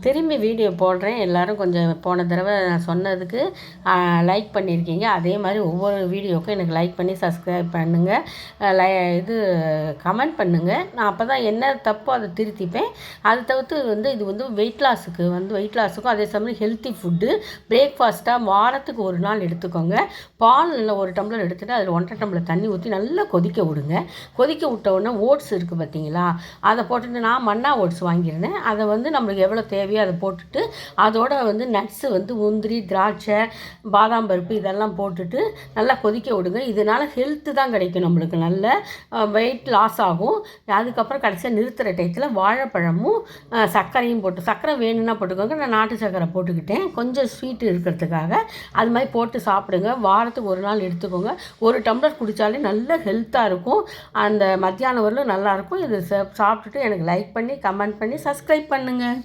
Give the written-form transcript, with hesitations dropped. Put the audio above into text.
திரும்பி வீடியோ போடுறேன். எல்லோரும் கொஞ்சம் போன தடவை நான் சொன்னதுக்கு லைக் பண்ணியிருக்கீங்க. அதே மாதிரி ஒவ்வொரு வீடியோவுக்கும் எனக்கு லைக் பண்ணி சப்ஸ்கிரைப் பண்ணுங்கள். இது கமெண்ட் பண்ணுங்கள். நான் அப்போ தான் என்ன தப்போ அதை திருத்திப்பேன். அது தவிர்த்து இது வெயிட் லாஸுக்கும் அதே சமயம் ஹெல்த்தி ஃபுட்டு பிரேக்ஃபாஸ்ட்டாக வாரத்துக்கு ஒரு நாள் எடுத்துக்கோங்க. பால் நல்லா ஒரு டம்ளர் எடுத்துகிட்டு அதில் 1.5 டம்ளர் தண்ணி ஊற்றி நல்லா கொதிக்க விடுங்க. கொதிக்க விட்ட உடனே ஓட்ஸ் இருக்குது பார்த்தீங்களா, அதை போட்டுட்டு நான் மன்னா ஓட்ஸ் வாங்கியிருந்தேன். அதை நம்மளுக்கு எவ்வளோ தேவையோ அதை போட்டுட்டு அதோட நட்ஸு முந்திரி, திராட்சை, பாதாம் பருப்பு இதெல்லாம் போட்டுட்டு நல்லா கொதிக்க விடுங்க. இதனால் ஹெல்த்து தான் கிடைக்கும், நம்மளுக்கு நல்ல வெயிட் லாஸ் ஆகும். அதுக்கப்புறம் கடைசியாக நிறுத்துகிற டயத்தில் வாழைப்பழமும் சர்க்கரையும் சர்க்கரை வேணும்னா போட்டுக்கோங்க. நான் நாட்டு சர்க்கரை போட்டுக்கிட்டேன் கொஞ்சம் ஸ்வீட்டு இருக்கிறதுக்காக. அது மாதிரி போட்டு சாப்பிடுங்க. வாரத்துக்கு ஒரு நாள் எடுத்துக்கோங்க. ஒரு டம்ளர் குடித்தாலே நல்ல ஹெல்த்தாக இருக்கும். அந்த மத்தியானம் வரலும் நல்லாயிருக்கும். இது சாப்பிட்டுட்டு எனக்கு லைக் பண்ணி கமெண்ட் பண்ணி சப்ஸ்கிரைப் பண்ணுங்கள்.